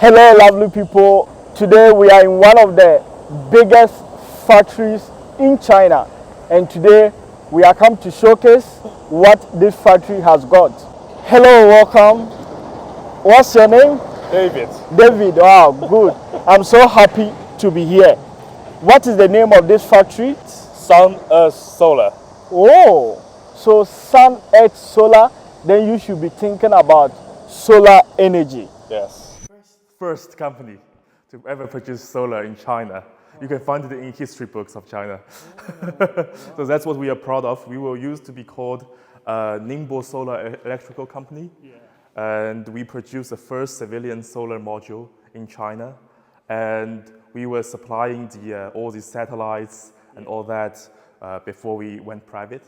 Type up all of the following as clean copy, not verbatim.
Hello, lovely people. Today we are in one of the biggest factories in China, and today we are come to showcase what this factory has got. Hello, welcome. What's your name? David, David. Wow, good. I'm so happy to be here. What is the name of this factory? Sun, Earth, Solar. Oh, so sun, earth, solar. Then you should be thinking about solar energy. Yes. First company to ever produce solar in China. You can find it in history books of China. So that's what we are proud of. We were used to be called Ningbo Solar Electrical Company. And we produced the first civilian solar module in China. And we were supplying all these satellites and all that before we went private.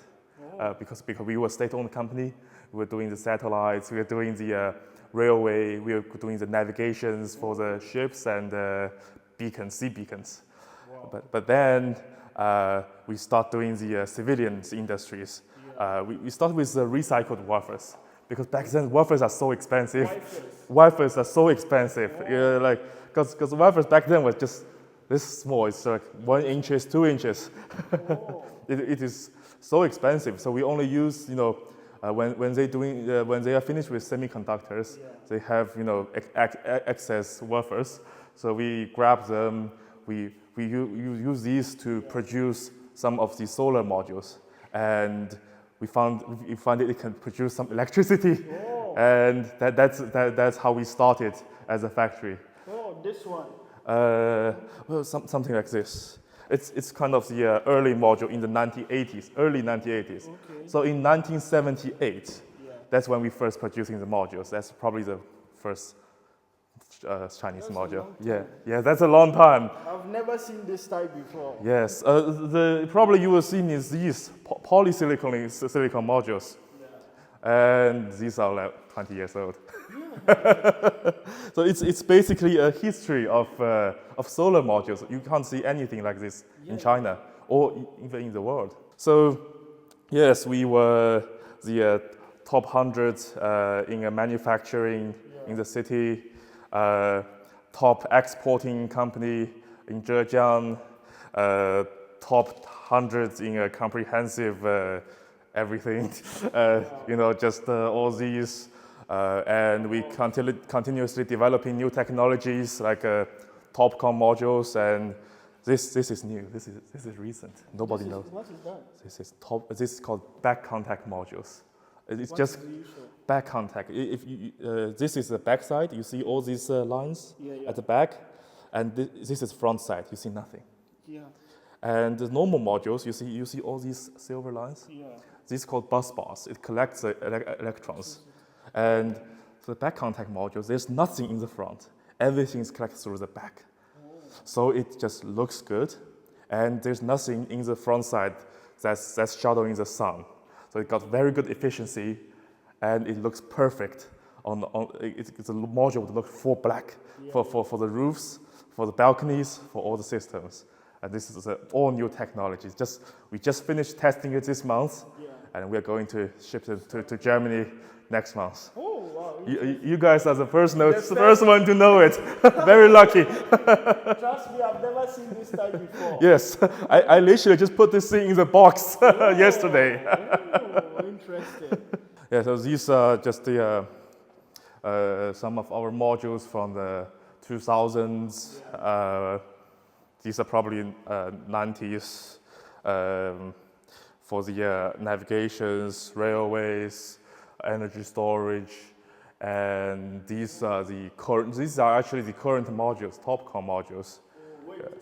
Because we were a state-owned company. We were doing the satellites, we were doing the railway, we were doing the navigations for the ships and beacons, sea beacons. Wow. But then we start doing the civilian industries. We start with the recycled wafers, because back then wafers are so expensive. Wafers are so expensive. Wow. Because wafers back then was just this small. It's like 1 inch, 2 inches. It is so expensive. So we only use, when they are finished with semiconductors, they have excess wafers. So we grab them. We use these to produce some of the solar modules, and we found it can produce some electricity, and that's how we started as a factory. Oh, this one. Well, something like this. It's kind of the early module in the early 1980s. Okay. So in 1978, that's when we first producing the modules. That's probably the first Chinese module. Yeah, that's a long time. I've never seen this type before. Yes, probably you will see is these silicon modules, and these are like 20 years old. So it's basically a history of solar modules. You can't see anything like this in China or even in the world. So yes, we were the top 100 in manufacturing in the city, top exporting company in Zhejiang, top 100 in a comprehensive everything, just all these. And we continuously developing new technologies like TOPCon modules, and this is new. This is recent. Nobody knows. What is that? This is called back contact modules. It's just back contact. If this is the back side, you see all these lines at the back, and this is front side. You see nothing. Yeah. And the normal modules, you see all these silver lines. Yeah. This is called bus bars. It collects the electrons. And for the back contact modules, there's nothing in the front. Everything is collected through the back. So it just looks good. And there's nothing in the front side that's shadowing the sun. So it got very good efficiency, and it looks perfect. It's a module that looks full black for the roofs, for the balconies, for all the systems. And this is all new technology. We just finished testing it this month, and we're going to ship it to Germany next month. Oh, wow. You guys are the first one to know it. Very lucky. Trust me, I've never seen this type before. Yes, I literally just put this thing in the box yesterday. Oh, interesting. Yeah, so these are just some of our modules from the 2000s. These are probably 90s for the navigations, railways, energy storage, and these are actually the current modules, TOPCon modules.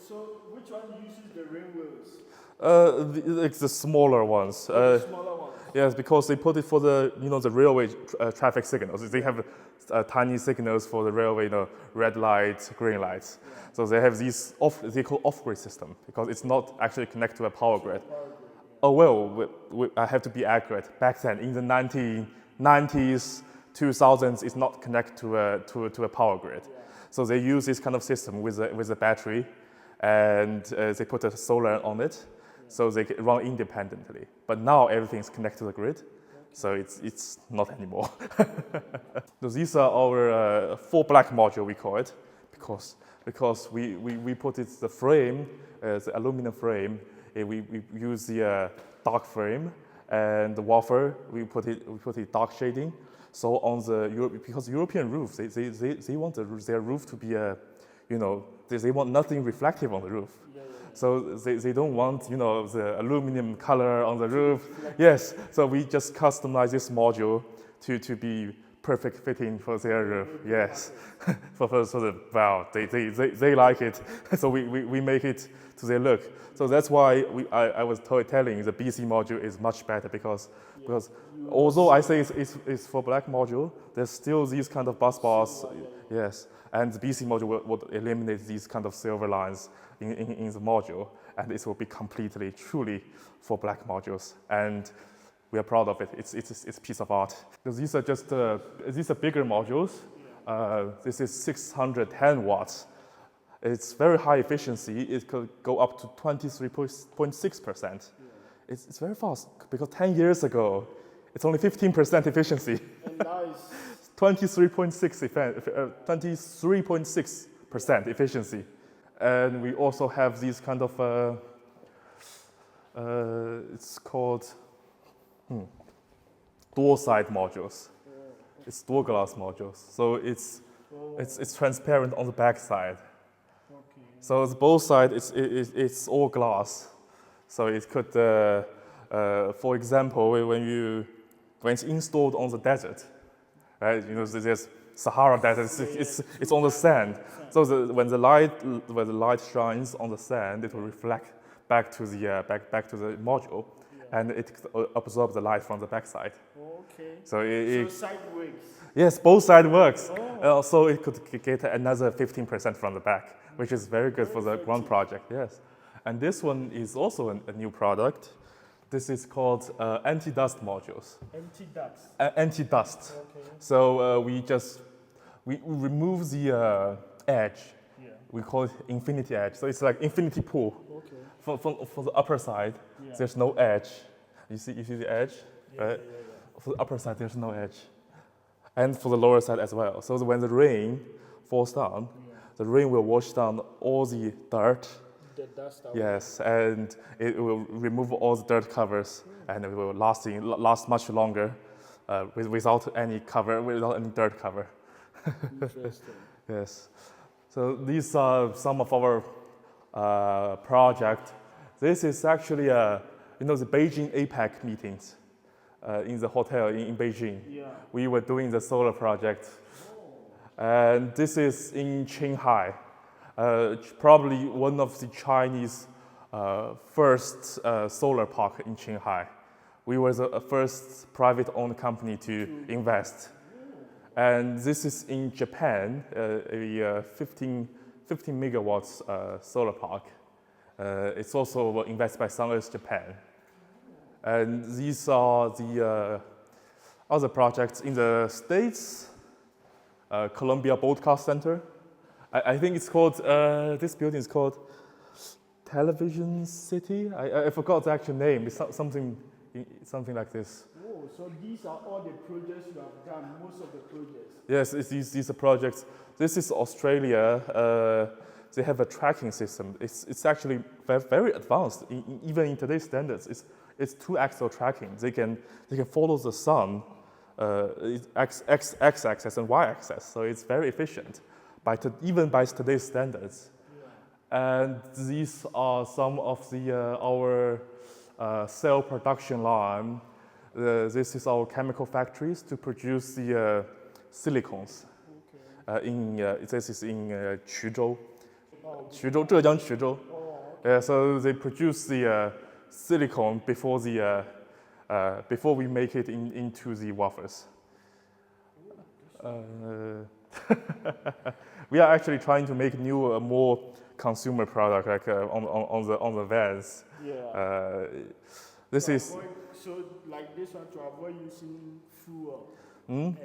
So which one uses the railways? It's the smaller ones. The smaller ones. Yes, because they put it for the the railway traffic signals. They have tiny signals for the railway, red lights, green lights. Yeah. So they have these they call off-grid system, because it's not actually connected to a power grid. Oh well, I have to be accurate. Back then, in the 1990s, 2000s, it's not connected to a power grid. Yeah. So they use this kind of system with a battery, and they put a solar on it, so they can run independently. But now everything's connected to the grid, So it's not anymore. So these are our full black module, we call it, because we put it the frame, the aluminum frame. We use the dark frame, and the wafer we put it dark shading. So on the because European roofs, they want their roof to be they want nothing reflective on the roof. So they don't want, the aluminum color on the roof. Yes, so we just customize this module to be perfect fitting for their roof. Yes, wow, they like it. So we make it to their look. So that's why I was telling the BC module is much better because although I say it's for black module, there's still these kind of bus bars. Yes, and the BC module would eliminate these kind of silver lines in the module, and it will be completely, truly for black modules. And we are proud of it. It's a piece of art. Because these are just these are bigger modules. This is 610 watts. It's very high efficiency. It could go up to 23.6%. It's very fast because 10 years ago, it's only 15% efficiency. And now it's 23.6% efficiency. And we also have these kind of, it's called dual side modules. It's dual glass modules. So it's transparent on the back side. okay. So it's both sides, it's all glass. So it could, for example, when it's installed on the desert, right? There's Sahara Desert. It's on the sand. So when the light shines on the sand, it will reflect back to the module, and it absorbs the light from the backside. Okay. So side works. yes, both sides works. So it could get another 15% from the back, which is very good for the ground project. Yes, and this one is also a new product. This is called anti-dust modules. Anti-dust. Anti-dust. Okay. So we remove the edge. Yeah. We call it infinity edge. So it's like infinity pool. Okay. For the upper side, there's no edge. You see the edge, right? For the upper side, there's no edge, and for the lower side as well. So when the rain falls down, the rain will wash down all the dirt. The dust out. Yes, and it will remove all the dirt covers, and it will last much longer without any dirt cover. Interesting. Yes. So these are some of our project. This is actually the Beijing APEC meetings in the hotel in Beijing. Yeah. We were doing the solar project, and this is in Qinghai. Probably one of the Chinese first solar park in Qinghai. We were the first private-owned company to invest. And this is in Japan, a 15 megawatts solar park. It's also invested by Sunrise Japan. And these are the other projects in the States, Columbia Broadcast Center. I think it's called, this building is called Television City. I forgot the actual name. It's something like this. Oh, so these are all the projects you have done, most of the projects. Yes, these are projects. This is Australia. They have a tracking system. It's actually very advanced. Even in today's standards, it's two-axis tracking. They can follow the sun, x-axis and y-axis. So it's very efficient, even by today's standards. Yeah. And these are some of our cell production line. This is our chemical factories to produce the silicones. Okay. This is in Quzhou, Zhejiang Quzhou. Okay. So they produce the silicone before we make it into the wafers. We are actually trying to make new, more consumer product, like on the vans. Yeah. This is so like this one to avoid using fuel. And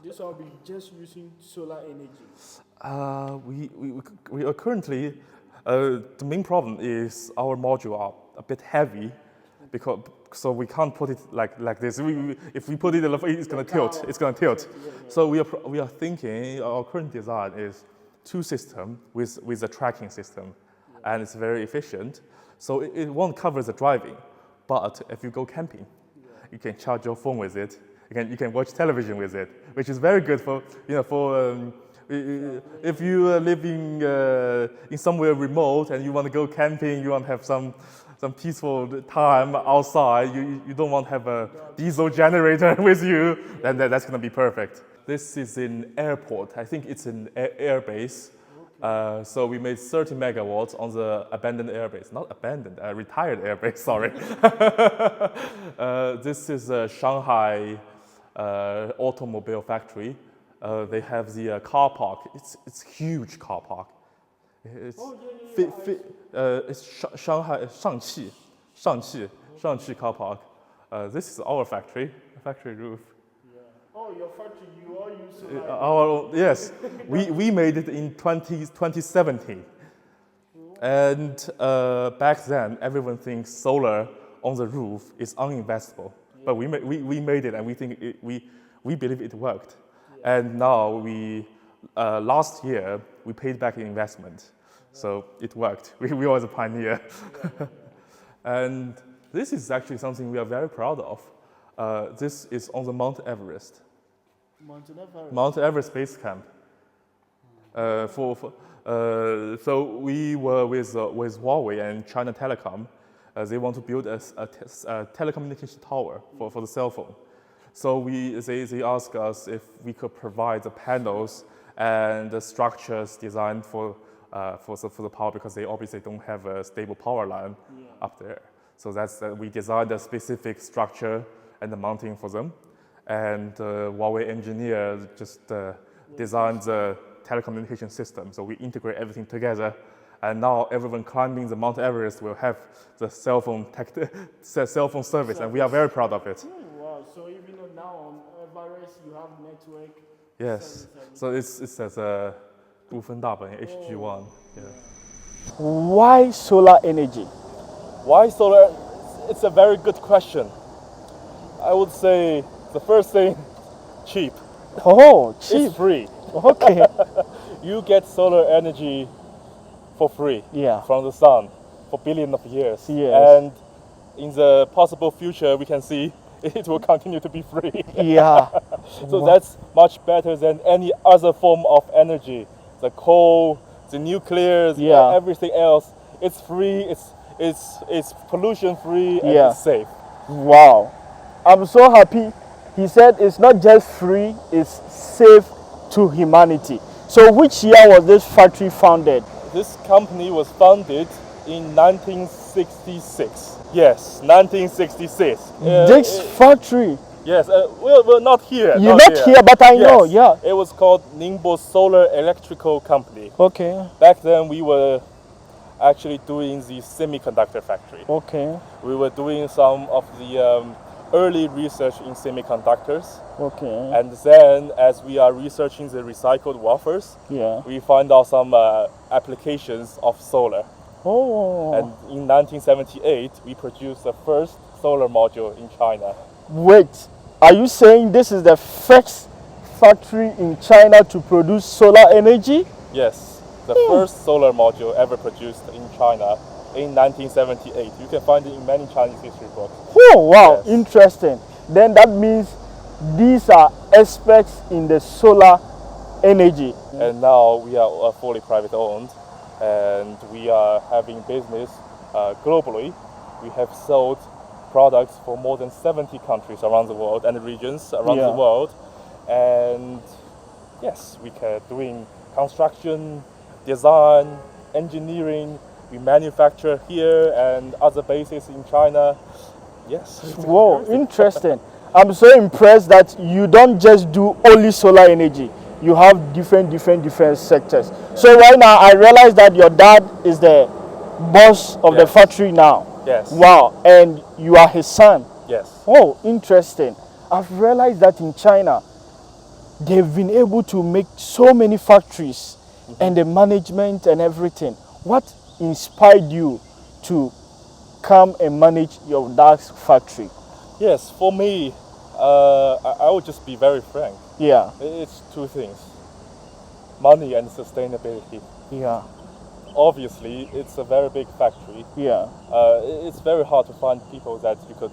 this one will be just using solar energy. We are currently the main problem is our module are a bit heavy, because so we can't put it like this. If we put it, it's going to tilt. It's going to tilt. So we are thinking our current design is two systems with a tracking system, and it's very efficient. So it won't cover the driving, but if you go camping, you can charge your phone with it. You can watch television with it, which is very good for if you are living in somewhere remote and you want to go camping, you want to have some peaceful time outside. You don't want to have a diesel generator with you. Then that's going to be perfect. This is an airport. I think it's an air base. So we made 30 megawatts on the abandoned airbase. Not abandoned, retired airbase, sorry. This is a Shanghai automobile factory. They have the car park. It's huge car park. It's Shanghai Shangqi car park. This is our factory roof. Oh, your factory, you all use solar? Yes, we made it in 2017. And back then, everyone thinks solar on the roof is uninvestable. But we made it, and we think we believe it worked. And now last year, we paid back the investment. So it worked. We were the pioneer. And this is actually something we are very proud of. This is on the Mount Everest. Mount Everest Base Camp. So we were with Huawei and China Telecom. They want to build a telecommunication tower for the cell phone. So they asked us if we could provide the panels and the structures designed for the power, because they obviously don't have a stable power line up there. So we designed a specific structure and the mounting for them. And Huawei engineer just designed the telecommunication system. So we integrate everything together. And now everyone climbing the Mount Everest will have the cell phone service, and we are very proud of it. Wow, so even now on Everest you have network. Yes, so it says 部分大本 HG1. Yeah. Why solar energy? Why solar? It's a very good question. I would say the first thing, cheap. Oh, cheap. It's free. Okay. You get solar energy for free from the sun for billions of years. Yes. And in the possible future, we can see it will continue to be free. Yeah. So that's much better than any other form of energy. The coal, the nuclear, everything else. It's free, it's pollution free, and it's safe. Wow. I'm so happy. He said it's not just free, it's safe to humanity. So which year was this factory founded? This company was founded in 1966. Yes, 1966. This factory? Yes, we're not here. You're not here, but I know, yeah. It was called Ningbo Solar Electrical Company. Okay. Back then we were actually doing the semiconductor factory. Okay. We were doing some of the early research in semiconductors. Okay. And then as we are researching the recycled wafers, we find out some applications of solar. Oh. And in 1978, we produced the first solar module in China. Wait, are you saying this is the first factory in China to produce solar energy? Yes, the first solar module ever produced in China in 1978. You can find it in many Chinese history books. Oh, wow, interesting. Then that means these are experts in the solar energy. And now we are fully private owned, and we are having business globally. We have sold products for more than 70 countries around the world and regions around the world. And yes, we are doing construction, design, engineering. We manufacture here and other bases in China. Yes. Whoa, interesting. I'm so impressed that you don't just do only solar energy. You have different sectors. So right now I realize that your dad is the boss of the factory now. Yes. Wow, and you are his son. Yes. Oh, interesting. I've realized that in China, they've been able to make so many factories and the management and everything. What inspired you to come and manage that factory? Yes, for me, I would just be very frank. Yeah, It's two things: money and sustainability. yeah, Obviously, it's a very big factory. yeah, It's very hard to find people that you could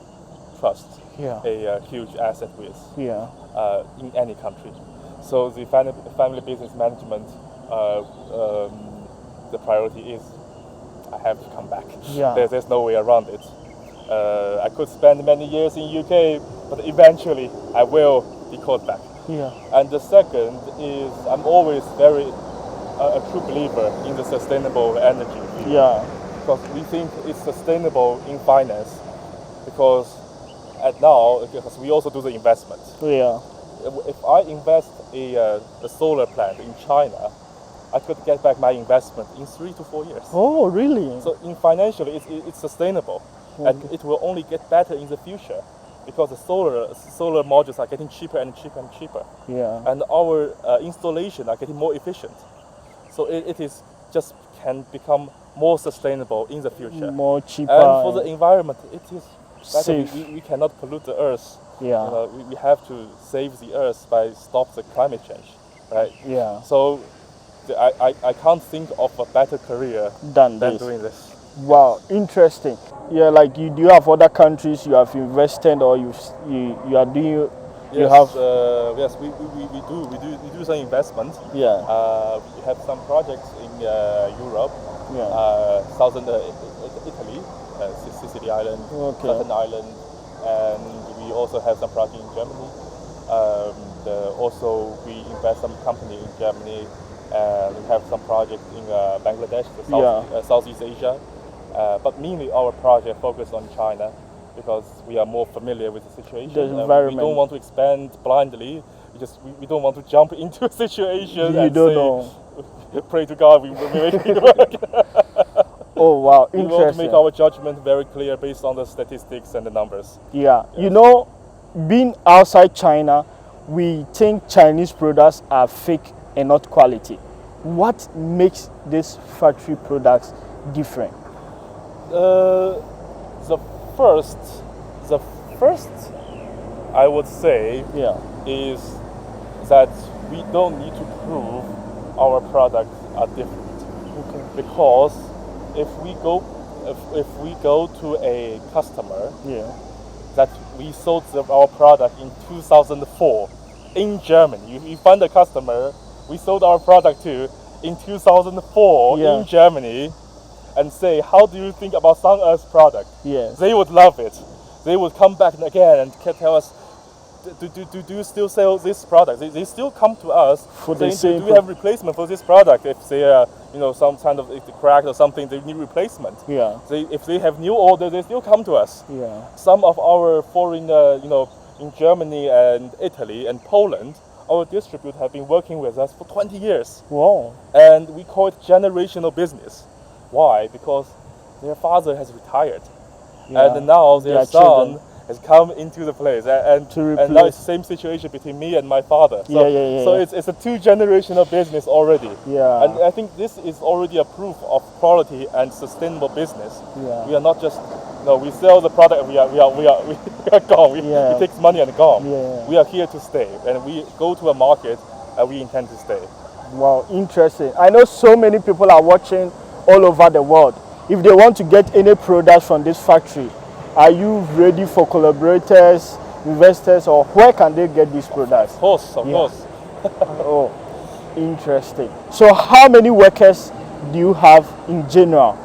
trust yeah, a huge asset with yeah, in any country. So the family business management, the priority is I have to come back. Yeah. There's no way around it. I could spend many years in UK, but eventually I will be called back. yeah, And the second is I'm always a true believer in the sustainable energy field. yeah, Because we think it's sustainable in finance because because we also do the investment. yeah, If I invest a solar plant in China, I could get back my investment in 3 to 4 years. oh really? So in financially, it's sustainable, and Okay. it will only get better in the future because the solar modules are getting cheaper and cheaper and cheaper, Yeah, and our installation are getting more efficient. So it is just can become more sustainable in the future. more cheaper. And for the environment, it is better. Safe. We cannot pollute the earth. Yeah. We have to save the earth by stop the climate change, right? Yeah. So I can't think of a better career Than than this. doing this. Wow, interesting. Yeah, like do you have other countries you have invested or you are doing? You Yes, have yes, we do some investment. yeah, We have some projects in Europe, yeah, southern Italy, Sicily Island, Okay. Southern Island, and we also have some project in Germany. Also, we invest some company in Germany, and we have some project in Bangladesh, Southeast Asia. But mainly our project focused on China because we are more familiar with the situation. The We environment. don't want to expand blindly. We don't want to jump into a situation You and don't say, know. pray to God we will make it work. Oh wow, We want to interesting. make our judgment very clear based on the statistics and the numbers. Yeah, you know, being outside China, we think Chinese products are fake and not quality. What makes these factory products different? The first I would say Yeah, is that we don't need to prove our products are different. okay. Because if we go to a customer Yeah, that we sold our product in 2004 in Germany, you find a customer we sold our product to in 2004 Yeah. in Germany, and say, how do you think about Sun-Earth's product? yes. They would love it. They would come back again and tell us, do you still sell this product? They still come to us For the saying, same do we have replacement for this product? If they are, some kind of crack or something, they need replacement. Yeah, If they have new order, they still come to us. yeah, Some of our foreign, in Germany and Italy and Poland, our distributors have been working with us for 20 years. wow, And we call it generational business. Why? Because their father has retired. yeah. And now their son children. has come into the place. And To now replace. it's the same situation between me and my father. So, Yeah. so it's a 2-generational business already. Yeah. And I think this is already a proof of quality and sustainable business. Yeah. We are not just, we sell the product and we are gone. We take money and gone. Yeah. We are here to stay. And we go to a market and we intend to stay. Wow, interesting. I know so many people are watching all over the world. If they want to get any products from this factory, are you ready for collaborators, investors, or where can they get these products? Of course. Oh, interesting. So how many workers do you have in general?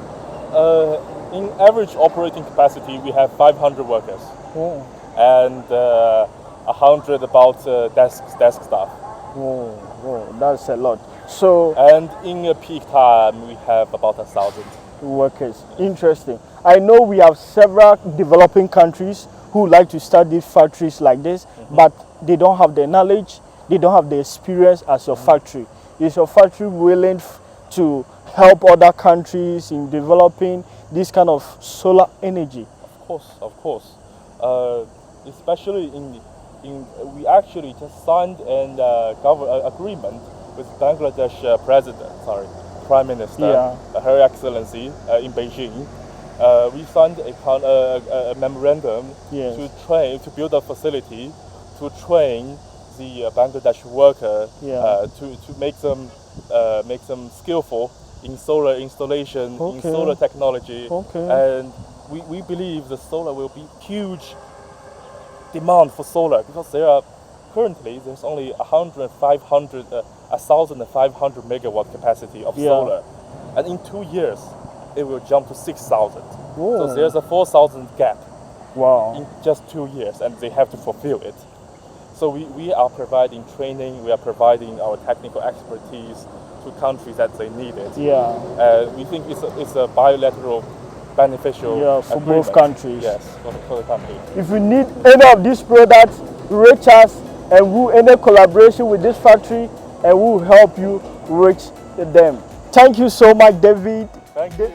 In average operating capacity, we have 500 workers. Oh, And 100 about desk staff. oh, that's a lot. So And in a peak time, we have about 1,000. workers, interesting. I know we have several developing countries who like to start these factories like this, but they don't have the knowledge, they don't have the experience as your factory. Is your factory willing to help other countries in developing this kind of solar energy? Of course. Especially we actually just signed an agreement with Bangladesh Prime Minister, Yeah. Her Excellency in Beijing, We signed a memorandum Yes. to build a facility to train the Bangladesh worker Yeah. to make them skillful in solar installation, in Okay. solar technology, Okay. and we believe the solar will be huge demand for solar because currently there's only 1,500 megawatt capacity of Yeah. solar, and in 2 years it will jump to 6,000. Whoa. So there's a 4,000 gap Wow. in just 2 years, and they have to fulfill it. So we are providing training, we are providing our technical expertise to countries that they need it. Yeah. We think it's a bilateral beneficial Yeah, for agreement. both countries. Yes, for the country. If you need any of these products, reach us and we'll any collaboration with this factory and we'll help you reach them. Thank you so much, David. Thank you.